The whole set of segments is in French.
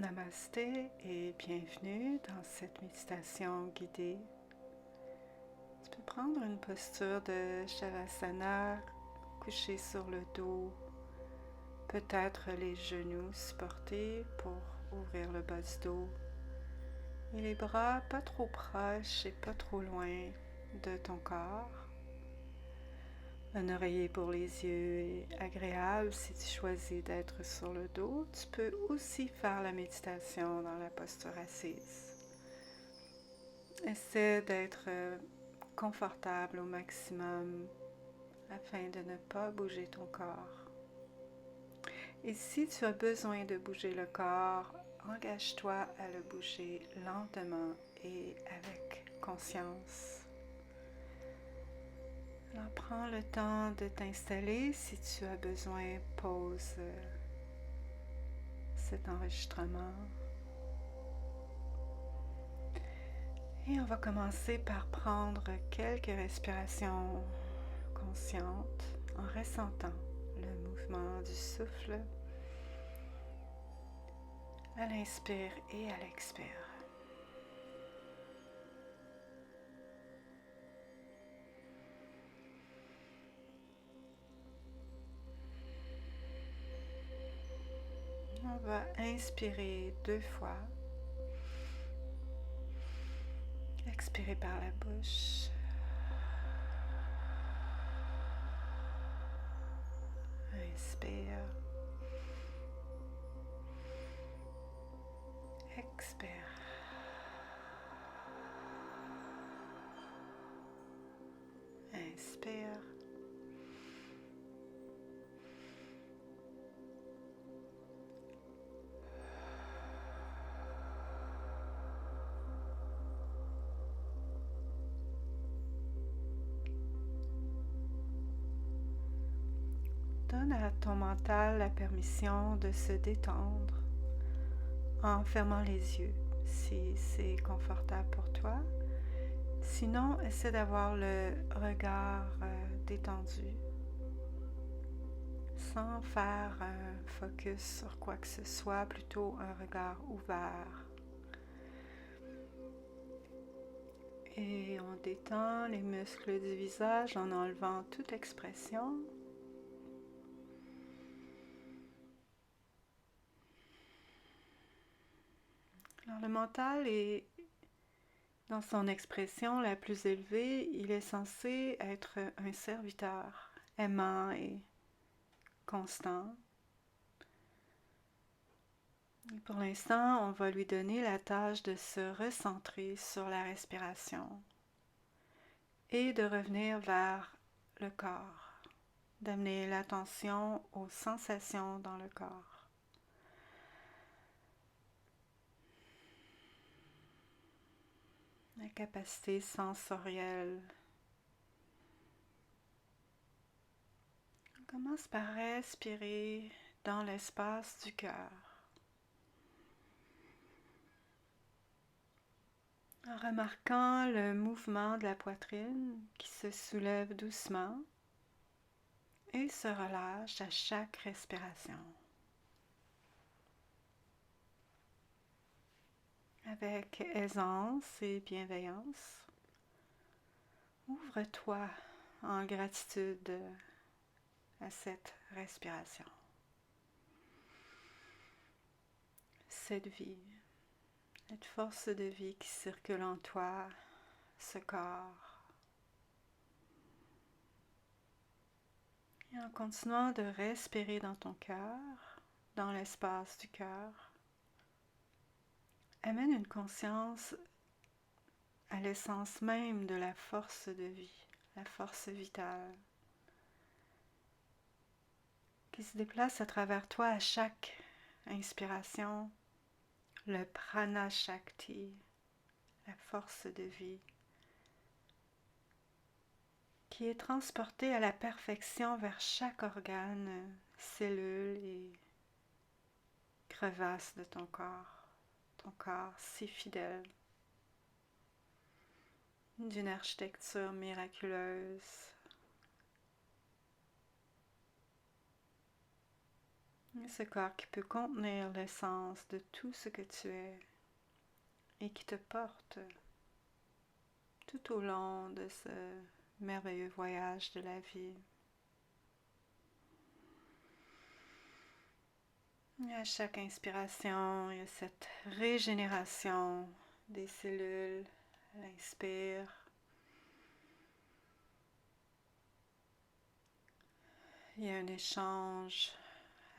Namasté et bienvenue dans cette méditation guidée. Tu peux prendre une posture de Shavasana, couché sur le dos, peut-être les genoux supportés pour ouvrir le bas du dos et les bras pas trop proches et pas trop loin de ton corps. Un oreiller pour les yeux est agréable si tu choisis d'être sur le dos. Tu peux aussi faire la méditation dans la posture assise. Essaie d'être confortable au maximum afin de ne pas bouger ton corps. Et si tu as besoin de bouger le corps, engage-toi à le bouger lentement et avec conscience. Alors prends le temps de t'installer. Si tu as besoin, pause cet enregistrement. Et on va commencer par prendre quelques respirations conscientes en ressentant le mouvement du souffle à l'inspire et à l'expire. On va inspirer 2 fois, expirer par la bouche. Inspire, expire. Inspire. Donne à ton mental la permission de se détendre en fermant les yeux si c'est confortable pour toi. Sinon, essaie d'avoir le regard détendu sans faire un focus sur quoi que ce soit, plutôt un regard ouvert. Et on détend les muscles du visage en enlevant toute expression. Alors le mental est dans son expression la plus élevée. Il est censé être un serviteur aimant et constant. Et pour l'instant, on va lui donner la tâche de se recentrer sur la respiration et de revenir vers le corps, d'amener l'attention aux sensations dans le corps. La capacité sensorielle. On commence par respirer dans l'espace du cœur, en remarquant le mouvement de la poitrine qui se soulève doucement et se relâche à chaque respiration. Avec aisance et bienveillance, ouvre-toi en gratitude à cette respiration, cette vie, cette force de vie qui circule en toi, ce corps. Et en continuant de respirer dans ton cœur, dans l'espace du cœur, amène une conscience à l'essence même de la force de vie, la force vitale, qui se déplace à travers toi à chaque inspiration, le prana shakti, la force de vie, qui est transportée à la perfection vers chaque organe, cellule et crevasse de ton corps si fidèle, d'une architecture miraculeuse. Ce corps qui peut contenir l'essence de tout ce que tu es et qui te porte tout au long de ce merveilleux voyage de la vie. Et à chaque inspiration, il y a cette régénération des cellules. Inspire. Il y a un échange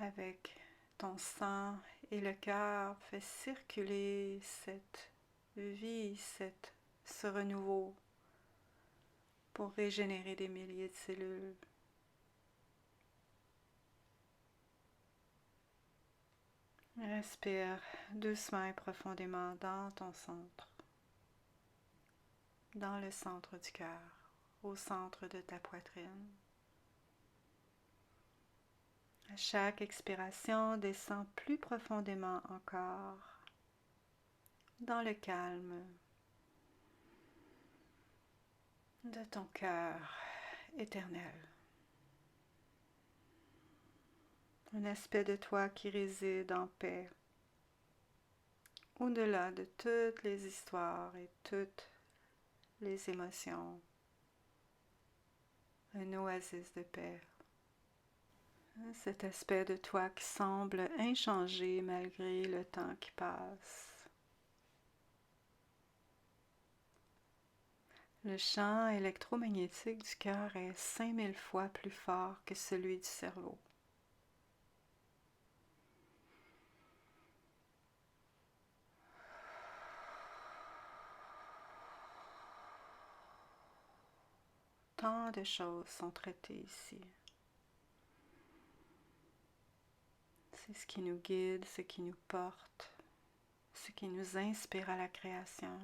avec ton sang et le cœur fait circuler cette vie, ce renouveau pour régénérer des milliers de cellules. Respire doucement et profondément dans ton centre, dans le centre du cœur, au centre de ta poitrine. À chaque expiration, descends plus profondément encore dans le calme de ton cœur éternel. Un aspect de toi qui réside en paix, au-delà de toutes les histoires et toutes les émotions. Un oasis de paix. Cet aspect de toi qui semble inchangé malgré le temps qui passe. Le champ électromagnétique du cœur est 5000 fois plus fort que celui du cerveau. Tant de choses sont traitées ici. C'est ce qui nous guide, ce qui nous porte, ce qui nous inspire à la création.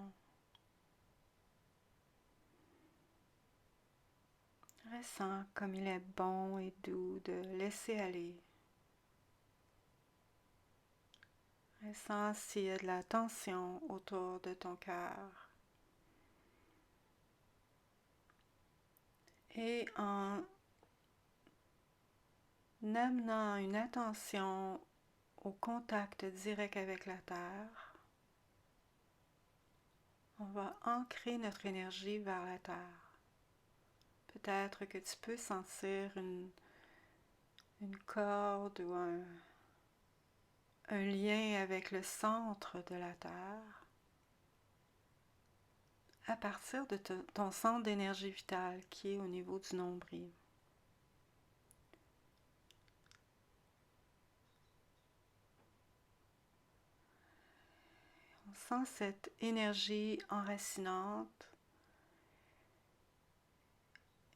Ressens comme il est bon et doux de laisser aller. Ressens s'il y a de la tension autour de ton cœur. Et en amenant une attention au contact direct avec la terre, on va ancrer notre énergie vers la terre. Peut-être que tu peux sentir une corde ou un lien avec le centre de la terre à partir de ton centre d'énergie vitale qui est au niveau du nombril. On sent cette énergie enracinante.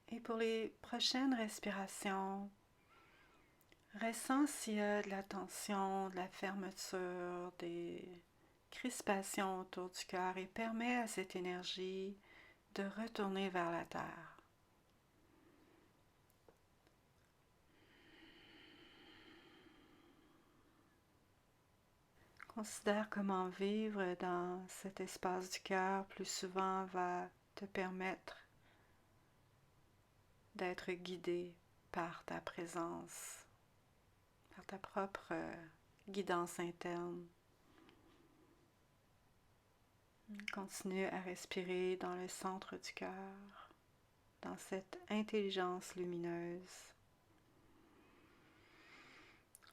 Et pour les prochaines respirations, ressens s'il y a de la tension, de la fermeture, des crispations autour du cœur et permets à cette énergie de retourner vers la terre. Considère comment vivre dans cet espace du cœur plus souvent va te permettre d'être guidé par ta présence, par ta propre guidance interne. Continue à respirer dans le centre du cœur, dans cette intelligence lumineuse,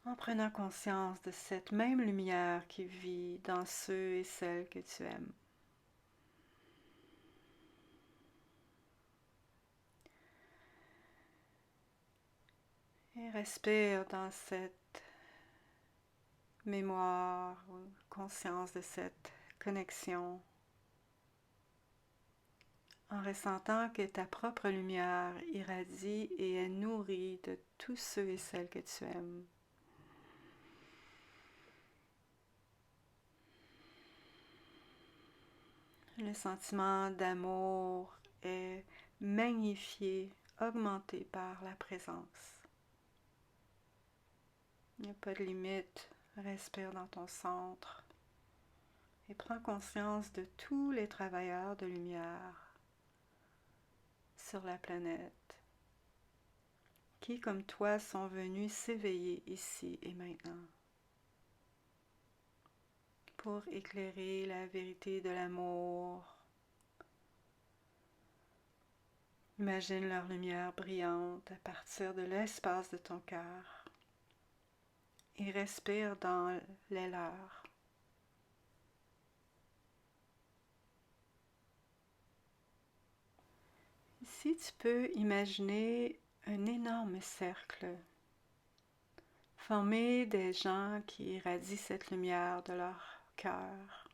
en prenant conscience de cette même lumière qui vit dans ceux et celles que tu aimes. Et respire dans cette mémoire ou conscience de cette connexion, en ressentant que ta propre lumière irradie et est nourrie de tous ceux et celles que tu aimes. Le sentiment d'amour est magnifié, augmenté par la présence. Il n'y a pas de limite. Respire dans ton centre et prends conscience de tous les travailleurs de lumière sur la planète. qui, comme toi, sont venus s'éveiller ici et maintenant pour éclairer la vérité de l'amour. Imagine leur lumière brillante à partir de l'espace de ton cœur et respire dans les leurs. Ici, tu peux imaginer un énorme cercle formé des gens qui irradient cette lumière de leur cœur.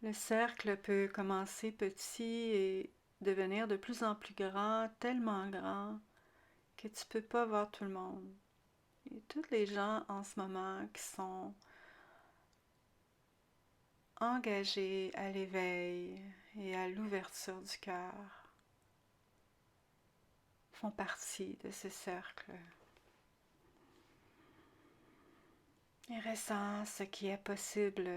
Le cercle peut commencer petit et devenir de plus en plus grand, tellement grand que tu ne peux pas voir tout le monde. Et tous les gens en ce moment qui sont engagés à l'éveil et à l'ouverture du cœur font partie de ce cercle. Et ressens ce qui est possible,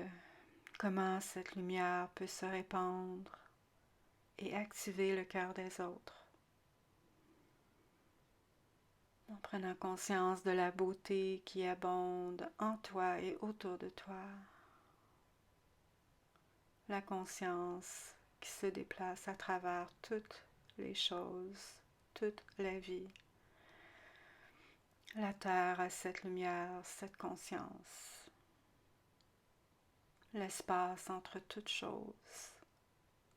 comment cette lumière peut se répandre et activer le cœur des autres. En prenant conscience de la beauté qui abonde en toi et autour de toi. La conscience qui se déplace à travers toutes les choses, toute la vie. La terre a cette lumière, cette conscience. L'espace entre toutes choses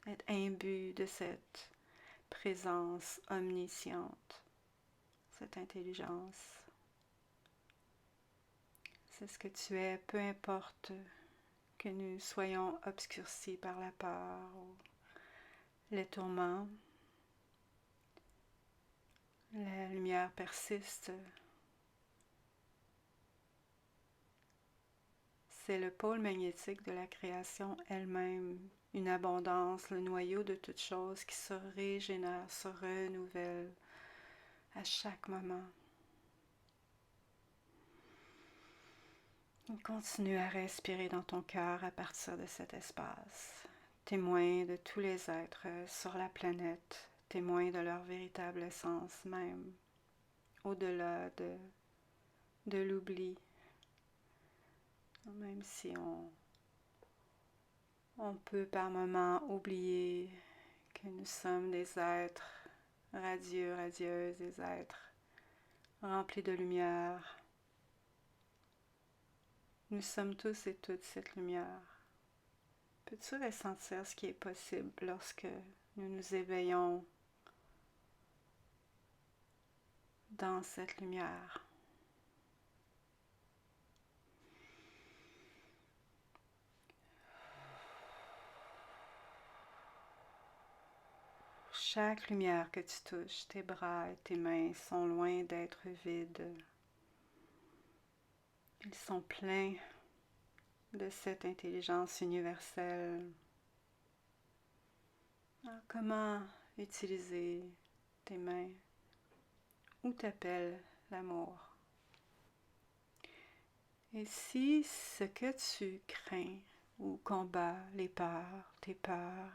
est imbu de cette présence omnisciente, cette intelligence. C'est ce que tu es, peu importe que nous soyons obscurcis par la peur ou les tourments. La lumière persiste. C'est le pôle magnétique de la création elle-même, une abondance, le noyau de toute chose qui se régénère, se renouvelle à chaque moment. Continue à respirer dans ton cœur à partir de cet espace, témoin de tous les êtres sur la planète, témoin de leur véritable essence même, au-delà de l'oubli. Même si on peut par moments oublier que nous sommes des êtres radieux, radieuses, des êtres remplis de lumière. Nous sommes tous et toutes cette lumière. Peux-tu ressentir ce qui est possible lorsque nous nous éveillons dans cette lumière? Chaque lumière que tu touches, tes bras et tes mains sont loin d'être vides. Ils sont pleins de cette intelligence universelle. Alors, comment utiliser tes mains? Où t'appelle l'amour? Et si ce que tu crains ou combats, les peurs, tes peurs,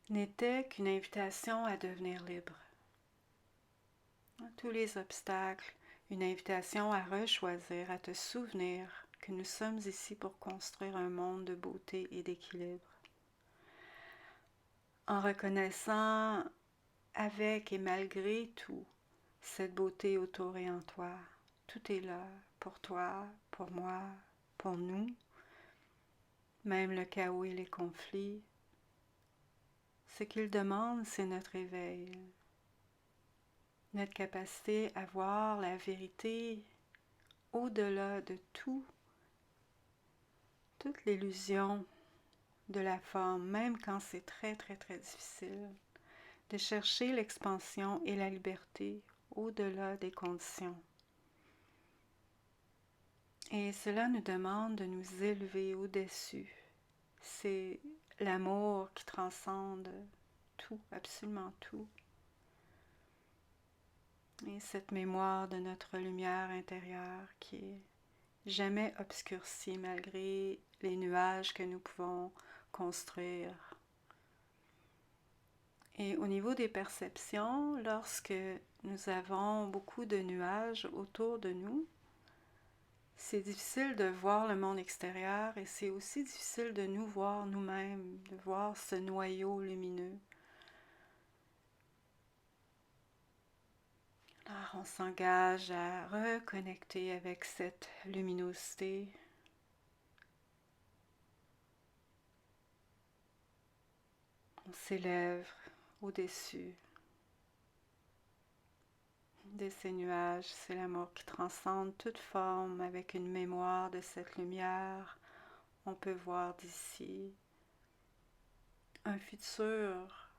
n'était qu'une invitation à devenir libre? Tous les obstacles, une invitation à rechoisir, à te souvenir que nous sommes ici pour construire un monde de beauté et d'équilibre. En reconnaissant avec et malgré tout cette beauté autour et en toi, tout est là pour toi, pour moi, pour nous, même le chaos et les conflits. Ce qu'il demande, c'est notre éveil, notre capacité à voir la vérité au-delà de tout, toute l'illusion de la forme, même quand c'est très très très difficile, de chercher l'expansion et la liberté au-delà des conditions. Et cela nous demande de nous élever au-dessus. C'est l'amour qui transcende tout, absolument tout. Et cette mémoire de notre lumière intérieure qui est jamais obscurcie malgré les nuages que nous pouvons construire. Et au niveau des perceptions, lorsque nous avons beaucoup de nuages autour de nous, c'est difficile de voir le monde extérieur et c'est aussi difficile de nous voir nous-mêmes, de voir ce noyau lumineux. Alors on s'engage à reconnecter avec cette luminosité. On s'élève au-dessus de ces nuages. C'est l'amour qui transcende toute forme avec une mémoire de cette lumière. On peut voir d'ici un futur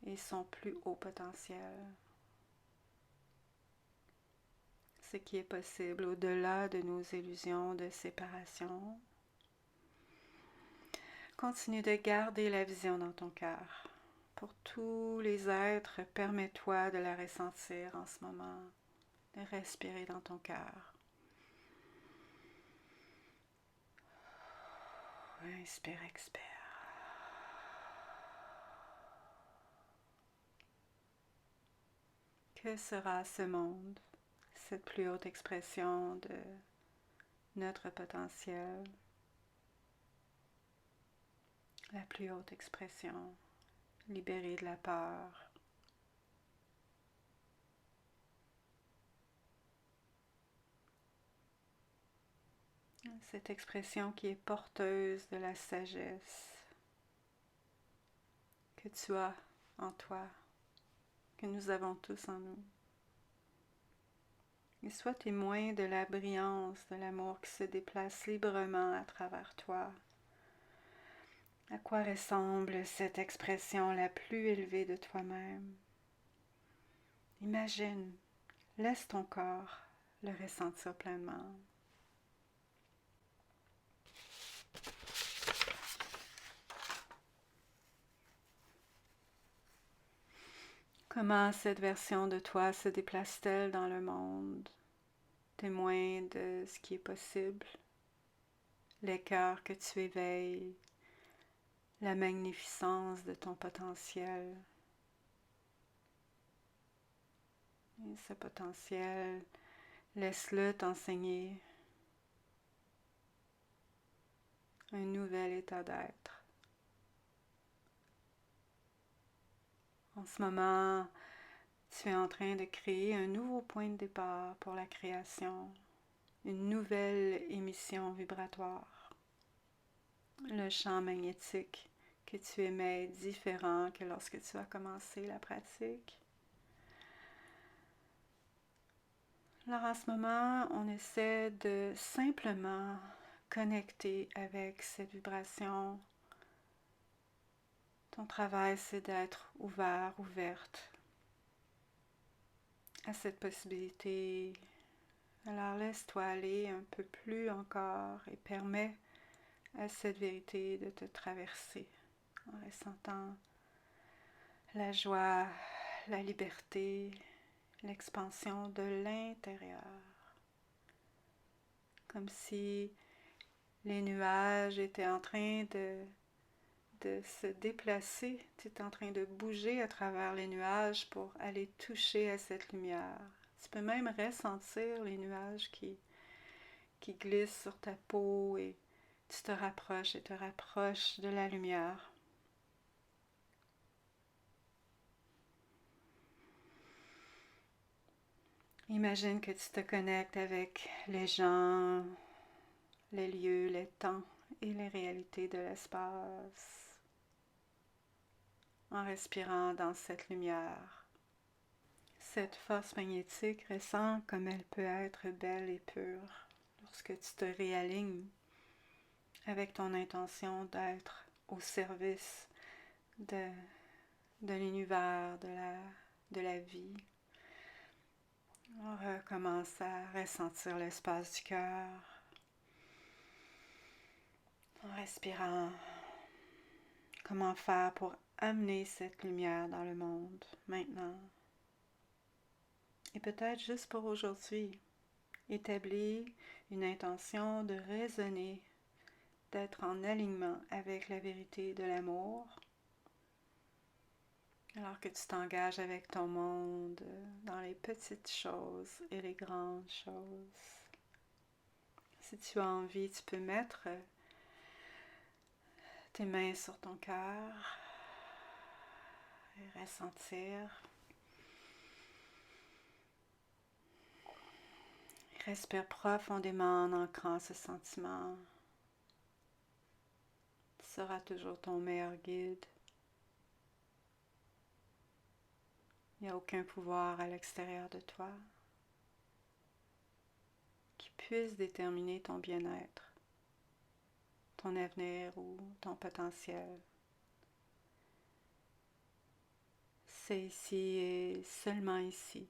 et son plus haut potentiel. Ce qui est possible au-delà de nos illusions de séparation. Continue de garder la vision dans ton cœur. Pour tous les êtres, permets-toi de la ressentir en ce moment, de respirer dans ton cœur. Inspire, expire. Que sera ce monde, cette plus haute expression de notre potentiel, la plus haute expression, libérée de la peur, cette expression qui est porteuse de la sagesse que tu as en toi, que nous avons tous en nous. Et sois témoin de la brillance de l'amour qui se déplace librement à travers toi. À quoi ressemble cette expression la plus élevée de toi-même? Imagine, laisse ton corps le ressentir pleinement. Comment cette version de toi se déplace-t-elle dans le monde, témoin de ce qui est possible, les cœurs que tu éveilles, la magnificence de ton potentiel. Et ce potentiel, laisse-le t'enseigner un nouvel état d'être. En ce moment, tu es en train de créer un nouveau point de départ pour la création, une nouvelle émission vibratoire. Le champ magnétique que tu émets est différent que lorsque tu as commencé la pratique. Alors en ce moment, on essaie de simplement connecter avec cette vibration. Ton travail, c'est d'être ouvert, ouverte à cette possibilité. Alors laisse-toi aller un peu plus encore et permets à cette vérité de te traverser en ressentant la joie, la liberté, l'expansion de l'intérieur. Comme si les nuages étaient en train de se déplacer, tu es en train de bouger à travers les nuages pour aller toucher à cette lumière. Tu peux même ressentir les nuages qui glissent sur ta peau et tu te rapproches et te rapproches de la lumière. Imagine que tu te connectes avec les gens, les lieux, les temps et les réalités de l'espace en respirant dans cette lumière. Cette force magnétique, ressent comme elle peut être belle et pure lorsque tu te réalignes avec ton intention d'être au service de l'univers, de la vie. On recommence à ressentir l'espace du cœur en respirant. Comment faire pour amener cette lumière dans le monde maintenant? Et peut-être juste pour aujourd'hui, établir une intention de raisonner, d'être en alignement avec la vérité de l'amour Alors que tu t'engages avec ton monde dans les petites choses et les grandes choses. Si tu as envie, tu peux mettre tes mains sur ton cœur et ressentir. Respire profondément en ancrant ce sentiment. Tu seras toujours ton meilleur guide. Il n'y a aucun pouvoir à l'extérieur de toi qui puisse déterminer ton bien-être, ton avenir ou ton potentiel. C'est ici et seulement ici.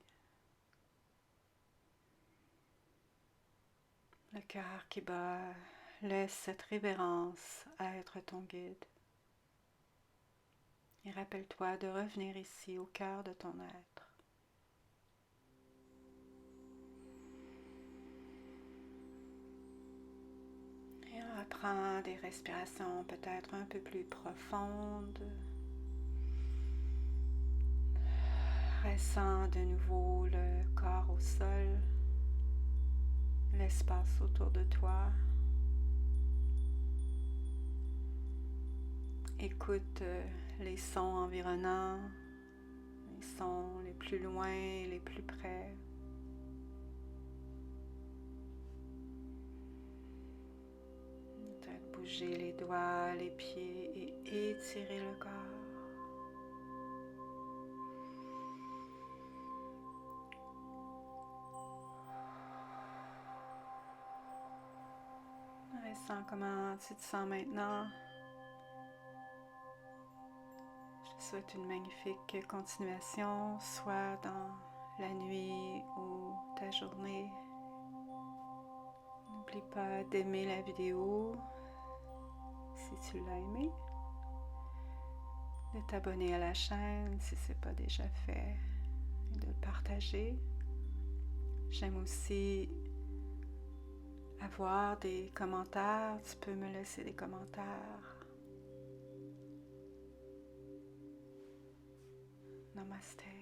Le cœur qui bat, laisse cette révérence à être ton guide. Et rappelle-toi de revenir ici au cœur de ton être. Et on reprend des respirations peut-être un peu plus profondes. Ressens de nouveau le corps au sol, l'espace autour de toi. Écoute les sons environnants, les sons les plus loin et les plus près. Peut-être bouger les doigts, les pieds et étirer le corps. Ressens comment tu te sens maintenant. Je te souhaite une magnifique continuation, soit dans la nuit ou ta journée. N'oublie pas d'aimer la vidéo si tu l'as aimée, de t'abonner à la chaîne si ce n'est pas déjà fait et de le partager. J'aime aussi avoir des commentaires, tu peux me laisser des commentaires. Namaste.